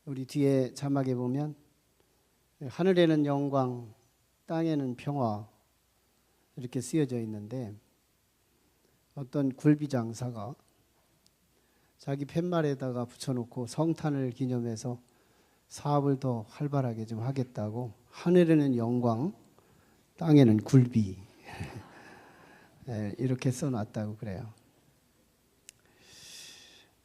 우리 뒤에 자막에 보면 하늘에는 영광, 땅에는 평화 이렇게 쓰여져 있는데, 어떤 굴비 장사가 자기 팻말에다가 붙여놓고 성탄을 기념해서 사업을 더 활발하게 좀 하겠다고 하늘에는 영광, 땅에는 굴비 이렇게 써놨다고 그래요.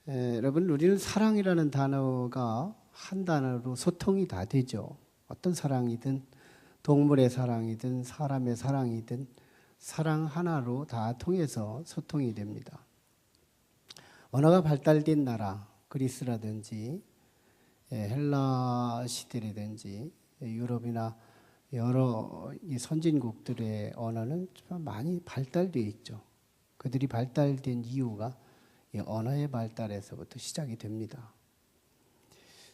여러분, 우리는 사랑이라는 단어가 한 단어로 소통이 다 되죠. 어떤 사랑이든 동물의 사랑이든 사람의 사랑이든 사랑 하나로 다 통해서 소통이 됩니다. 언어가 발달된 나라, 그리스라든지 헬라 시대라든지 유럽이나 여러 선진국들의 언어는 좀 많이 발달되어 있죠. 그들이 발달된 이유가 언어의 발달에서부터 시작이 됩니다.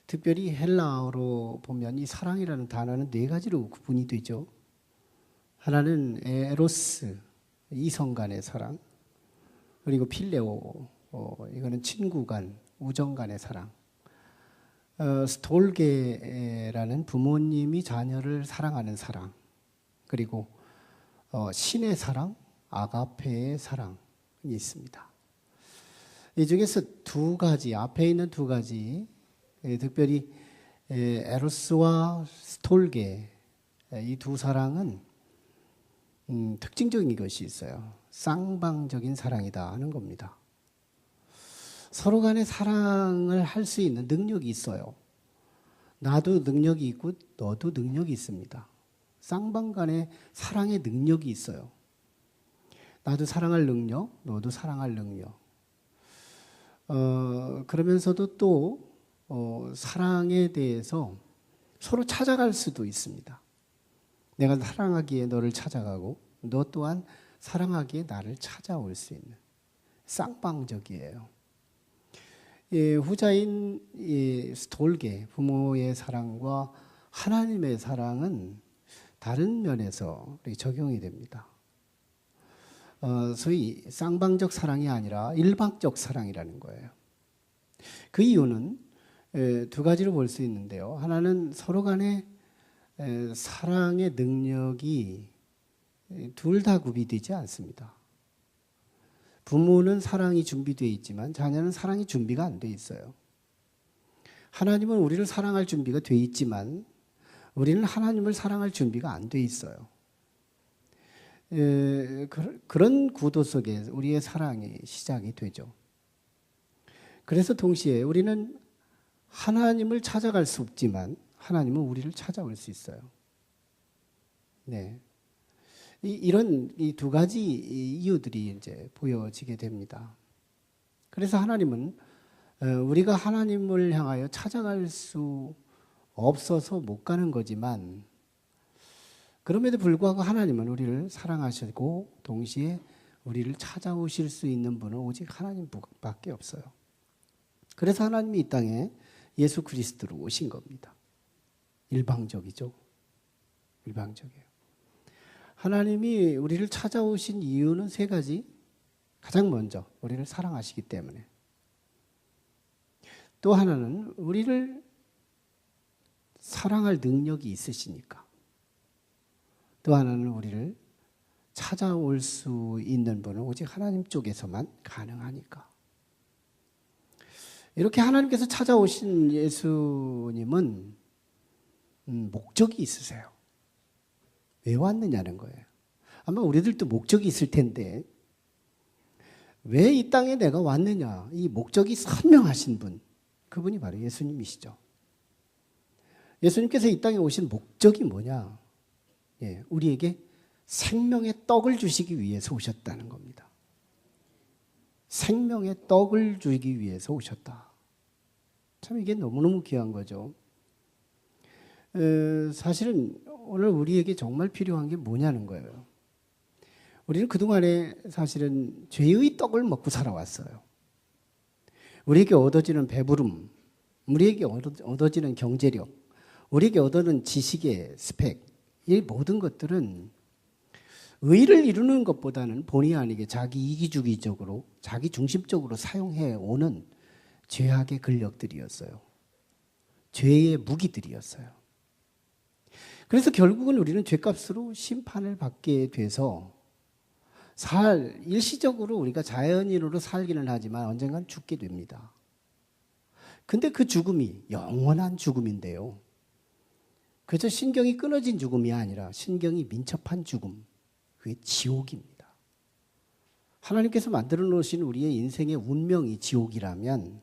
특별히 헬라어로 보면 이 사랑이라는 단어는 네 가지로 구분이 되죠. 하나는 에로스, 이성 간의 사랑, 그리고 필레오, 이거는 친구 간, 우정 간의 사랑, 스톨게라는 부모님이 자녀를 사랑하는 사랑, 그리고 신의 사랑, 아가페의 사랑이 있습니다. 이 중에서 두 가지, 앞에 있는 두 가지, 특별히 에로스와 스톨게, 이 두 사랑은 특징적인 것이 있어요. 쌍방적인 사랑이다 하는 겁니다. 서로 간에 사랑을 할 수 있는 능력이 있어요. 나도 능력이 있고 너도 능력이 있습니다. 쌍방 간에 사랑의 능력이 있어요. 나도 사랑할 능력, 너도 사랑할 능력. 그러면서도 또 사랑에 대해서 서로 찾아갈 수도 있습니다. 내가 사랑하기에 너를 찾아가고 너 또한 사랑하기에 나를 찾아올 수 있는, 쌍방적이에요. 후자인 스톨게, 부모의 사랑과 하나님의 사랑은 다른 면에서 적용이 됩니다. 소위 쌍방적 사랑이 아니라 일방적 사랑이라는 거예요. 그 이유는 두 가지로 볼 수 있는데요. 하나는 서로 간에 사랑의 능력이 둘 다 구비되지 않습니다. 부모는 사랑이 준비되어 있지만 자녀는 사랑이 준비가 안 돼 있어요. 하나님은 우리를 사랑할 준비가 돼 있지만 우리는 하나님을 사랑할 준비가 안 돼 있어요. 그런 구도 속에 우리의 사랑이 시작이 되죠. 그래서 동시에 우리는 하나님을 찾아갈 수 없지만 하나님은 우리를 찾아올 수 있어요. 네. 이런 이 두 가지 이유들이 이제 보여지게 됩니다. 그래서 하나님은 우리가 하나님을 향하여 찾아갈 수 없어서 못 가는 거지만, 그럼에도 불구하고 하나님은 우리를 사랑하시고 동시에 우리를 찾아오실 수 있는 분은 오직 하나님밖에 없어요. 그래서 하나님이 이 땅에 예수 그리스도로 오신 겁니다. 일방적이죠. 일방적이에요. 하나님이 우리를 찾아오신 이유는 세 가지. 가장 먼저 우리를 사랑하시기 때문에, 또 하나는 우리를 사랑할 능력이 있으시니까, 또 하나는 우리를 찾아올 수 있는 분은 오직 하나님 쪽에서만 가능하니까. 이렇게 하나님께서 찾아오신 예수님은 목적이 있으세요. 왜 왔느냐는 거예요. 아마 우리들도 목적이 있을 텐데 왜 이 땅에 내가 왔느냐, 이 목적이 선명하신 분, 그분이 바로 예수님이시죠. 예수님께서 이 땅에 오신 목적이 뭐냐? 우리에게 생명의 떡을 주시기 위해서 오셨다는 겁니다. 생명의 떡을 주기 위해서 오셨다. 참 이게 너무너무 귀한 거죠. 사실은 오늘 우리에게 정말 필요한 게 뭐냐는 거예요. 우리는 그동안에 사실은 죄의 떡을 먹고 살아왔어요. 우리에게 얻어지는 배부름, 우리에게 얻어지는 경제력, 우리에게 얻어지는 지식의 스펙, 이 모든 것들은 의를 이루는 것보다는 본의 아니게 자기 이기주의적으로, 자기 중심적으로 사용해 오는 죄악의 근력들이었어요. 죄의 무기들이었어요. 그래서 결국은 우리는 죄값으로 심판을 받게 돼서 일시적으로 우리가 자연인으로 살기는 하지만 언젠간 죽게 됩니다. 근데 그 죽음이 영원한 죽음인데요. 그래서 신경이 끊어진 죽음이 아니라 신경이 민첩한 죽음. 그게 지옥입니다. 하나님께서 만들어 놓으신 우리의 인생의 운명이 지옥이라면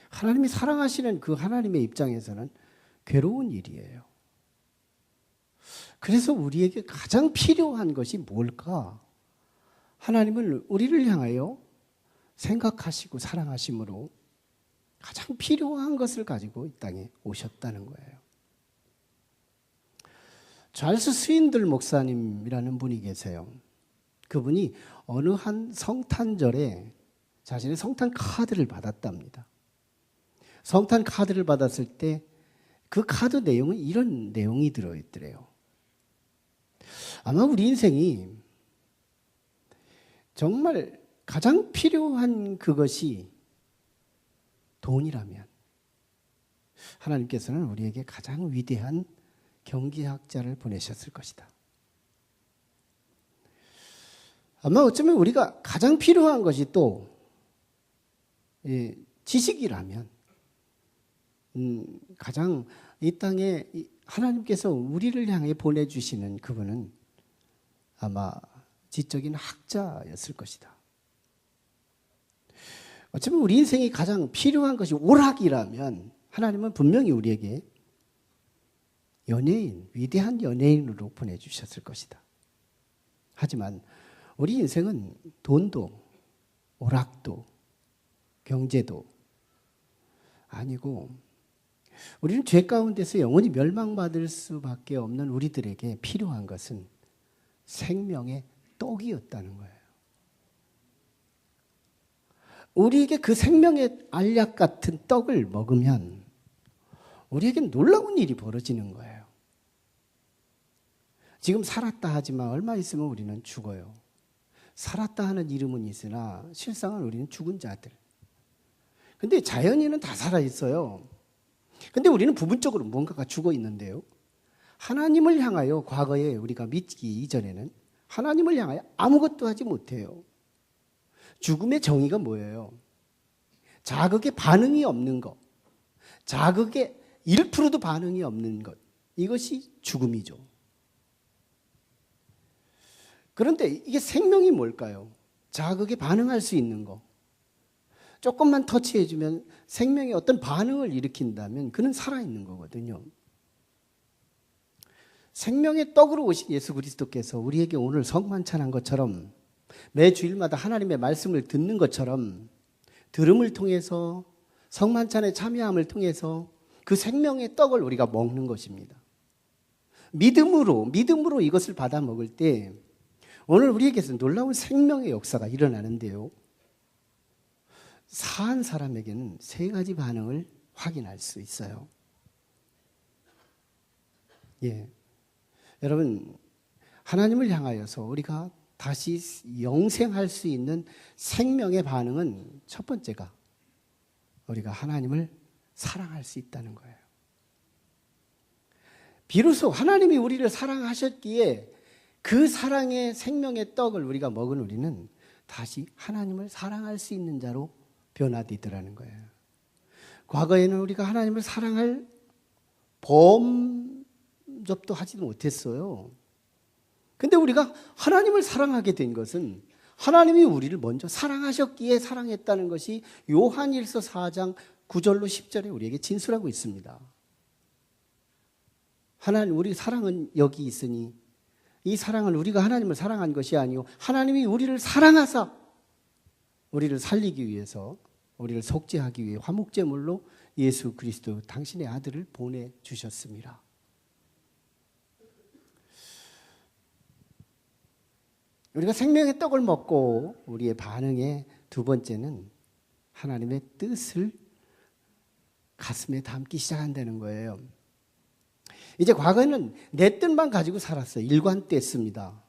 하나님이 사랑하시는 그 하나님의 입장에서는 괴로운 일이에요. 그래서 우리에게 가장 필요한 것이 뭘까? 하나님은 우리를 향하여 생각하시고 사랑하심으로 가장 필요한 것을 가지고 이 땅에 오셨다는 거예요. 찰스 스윈들 목사님이라는 분이 계세요. 그분이 어느 한 성탄절에 자신의 성탄 카드를 받았답니다. 성탄 카드를 받았을 때 그 카드 내용은 이런 내용이 들어있더래요. 아마 우리 인생이 정말 가장 필요한 그것이 돈이라면 하나님께서는 우리에게 가장 위대한 경제학자를 보내셨을 것이다. 아마 어쩌면 우리가 가장 필요한 것이 또 지식이라면 가장 이 땅에 하나님께서 우리를 향해 보내주시는 그분은 아마 지적인 학자였을 것이다. 어쩌면 우리 인생이 가장 필요한 것이 오락이라면 하나님은 분명히 우리에게 연예인, 위대한 연예인으로 보내주셨을 것이다. 하지만 우리 인생은 돈도 오락도 경제도 아니고 우리는 죄 가운데서 영원히 멸망받을 수밖에 없는 우리들에게 필요한 것은 생명의 떡이었다는 거예요. 우리에게 그 생명의 알약 같은 떡을 먹으면 우리에겐 놀라운 일이 벌어지는 거예요. 지금 살았다 하지만 얼마 있으면 우리는 죽어요. 살았다 하는 이름은 있으나 실상은 우리는 죽은 자들. 근데 자연인은 다 살아있어요. 근데 우리는 부분적으로 뭔가가 죽어 있는데요. 하나님을 향하여 과거에 우리가 믿기 이전에는 하나님을 향하여 아무것도 하지 못해요. 죽음의 정의가 뭐예요? 자극에 반응이 없는 것. 자극에 1%도 반응이 없는 것. 이것이 죽음이죠. 그런데 이게 생명이 뭘까요? 자극에 반응할 수 있는 것. 조금만 터치해주면 생명의 어떤 반응을 일으킨다면 그는 살아있는 거거든요. 생명의 떡으로 오신 예수 그리스도께서 우리에게 오늘 성만찬한 것처럼 매 주일마다 하나님의 말씀을 듣는 것처럼 들음을 통해서 성만찬에 참여함을 통해서 그 생명의 떡을 우리가 먹는 것입니다. 믿음으로 이것을 받아 먹을 때 오늘 우리에게서 놀라운 생명의 역사가 일어나는데요. 사한 사람에게는 세 가지 반응을 확인할 수 있어요. 여러분, 하나님을 향하여서 우리가 다시 영생할 수 있는 생명의 반응은 첫 번째가 우리가 하나님을 사랑할 수 있다는 거예요. 비로소 하나님이 우리를 사랑하셨기에 그 사랑의 생명의 떡을 우리가 먹은 우리는 다시 하나님을 사랑할 수 있는 자로 변화되더라는 거예요. 과거에는 우리가 하나님을 사랑할 범접도 하지도 못했어요. 근데 우리가 하나님을 사랑하게 된 것은 하나님이 우리를 먼저 사랑하셨기에 사랑했다는 것이 요한일서 4장 9절로 10절에 우리에게 진술하고 있습니다. 하나님, 우리 사랑은 여기 있으니 이 사랑은 우리가 하나님을 사랑한 것이 아니요 하나님이 우리를 사랑하사 우리를 살리기 위해서 우리를 속죄하기 위해 화목제물로 예수 그리스도 당신의 아들을 보내주셨습니다. 우리가 생명의 떡을 먹고 우리의 반응의 두 번째는 하나님의 뜻을 가슴에 담기 시작한다는 거예요. 이제 과거에는 내 뜻만 가지고 살았어요. 일관됐습니다.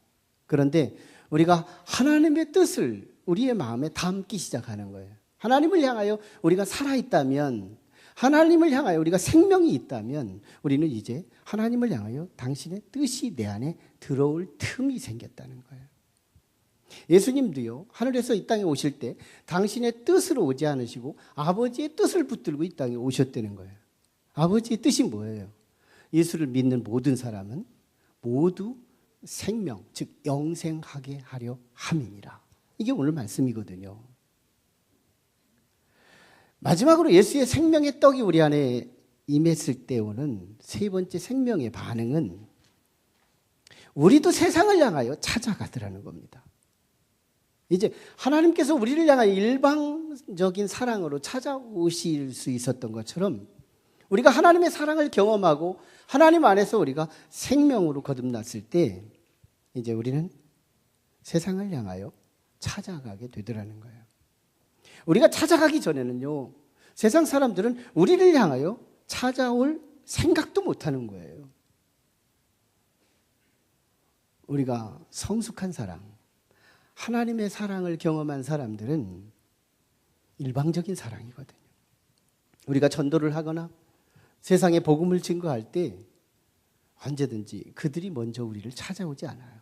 그런데 우리가 하나님의 뜻을 우리의 마음에 담기 시작하는 거예요. 하나님을 향하여 우리가 살아있다면, 하나님을 향하여 우리가 생명이 있다면 우리는 이제 하나님을 향하여 당신의 뜻이 내 안에 들어올 틈이 생겼다는 거예요. 예수님도요, 하늘에서 이 땅에 오실 때 당신의 뜻으로 오지 않으시고 아버지의 뜻을 붙들고 이 땅에 오셨다는 거예요. 아버지의 뜻이 뭐예요? 예수를 믿는 모든 사람은 모두 생명, 즉 영생하게 하려 함이니라. 이게 오늘 말씀이거든요. 마지막으로 예수의 생명의 떡이 우리 안에 임했을 때 오는 세 번째 생명의 반응은 우리도 세상을 향하여 찾아가더라는 겁니다. 이제 하나님께서 우리를 향하여 일방적인 사랑으로 찾아오실 수 있었던 것처럼 우리가 하나님의 사랑을 경험하고 하나님 안에서 우리가 생명으로 거듭났을 때 이제 우리는 세상을 향하여 찾아가게 되더라는 거예요. 우리가 찾아가기 전에는요, 세상 사람들은 우리를 향하여 찾아올 생각도 못하는 거예요. 우리가 성숙한 사랑, 하나님의 사랑을 경험한 사람들은 일방적인 사랑이거든요. 우리가 전도를 하거나 세상에 복음을 증거할 때 언제든지 그들이 먼저 우리를 찾아오지 않아요.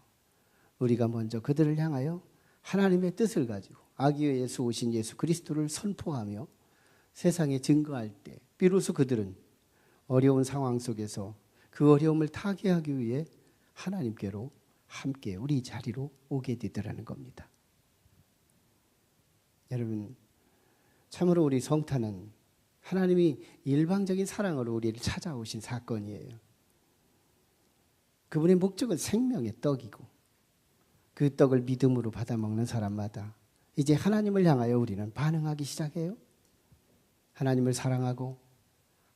우리가 먼저 그들을 향하여 하나님의 뜻을 가지고 아기의 예수 오신 예수 그리스도를 선포하며 세상에 증거할 때 비로소 그들은 어려운 상황 속에서 그 어려움을 타개하기 위해 하나님께로 함께 우리 자리로 오게 되더라는 겁니다. 여러분, 참으로 우리 성탄은 하나님이 일방적인 사랑으로 우리를 찾아오신 사건이에요. 그분의 목적은 생명의 떡이고 그 떡을 믿음으로 받아먹는 사람마다 이제 하나님을 향하여 우리는 반응하기 시작해요. 하나님을 사랑하고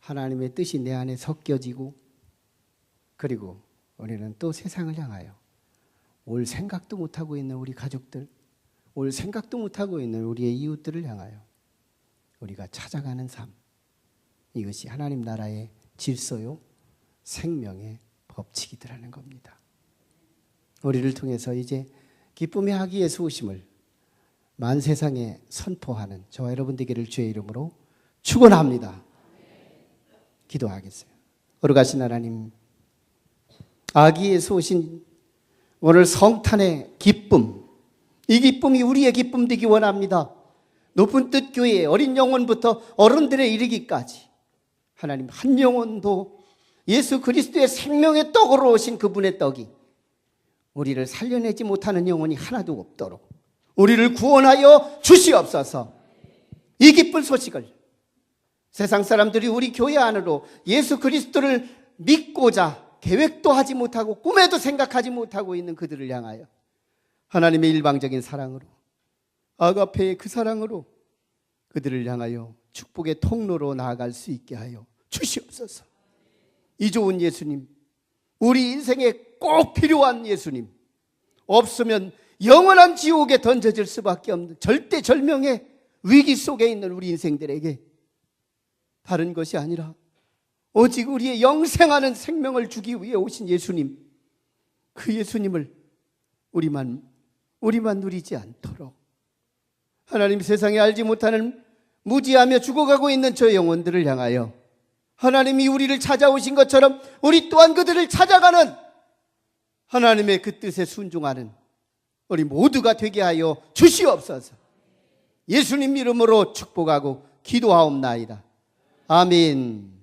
하나님의 뜻이 내 안에 섞여지고 그리고 우리는 또 세상을 향하여 올 생각도 못하고 있는 우리 가족들, 올 생각도 못하고 있는 우리의 이웃들을 향하여 우리가 찾아가는 삶, 이것이 하나님 나라의 질서요 생명의 법칙이더라는 겁니다. 우리를 통해서 이제 기쁨의 아기 예수 오심을 만 세상에 선포하는 저와 여러분 되기를 주의 이름으로 축원합니다. 기도하겠어요. 거룩하신 하나님, 아기 예수 오신 오늘 성탄의 기쁨, 이 기쁨이 우리의 기쁨 되기 원합니다. 높은 뜻 교회의 어린 영혼부터 어른들에 이르기까지 하나님 한 영혼도 예수 그리스도의 생명의 떡으로 오신 그분의 떡이 우리를 살려내지 못하는 영혼이 하나도 없도록 우리를 구원하여 주시옵소서. 이 기쁜 소식을 세상 사람들이 우리 교회 안으로 예수 그리스도를 믿고자 계획도 하지 못하고 꿈에도 생각하지 못하고 있는 그들을 향하여 하나님의 일방적인 사랑으로 아가페의 그 사랑으로 그들을 향하여 축복의 통로로 나아갈 수 있게 하여 주시옵소서. 이 좋은 예수님, 우리 인생에 꼭 필요한 예수님, 없으면 영원한 지옥에 던져질 수밖에 없는 절대절명의 위기 속에 있는 우리 인생들에게 다른 것이 아니라 오직 우리의 영생하는 생명을 주기 위해 오신 예수님, 그 예수님을 우리만 누리지 않도록 하나님 세상에 알지 못하는 무지하며 죽어가고 있는 저 영혼들을 향하여 하나님이 우리를 찾아오신 것처럼 우리 또한 그들을 찾아가는 하나님의 그 뜻에 순종하는 우리 모두가 되게 하여 주시옵소서. 예수님 이름으로 축복하고 기도하옵나이다. 아멘.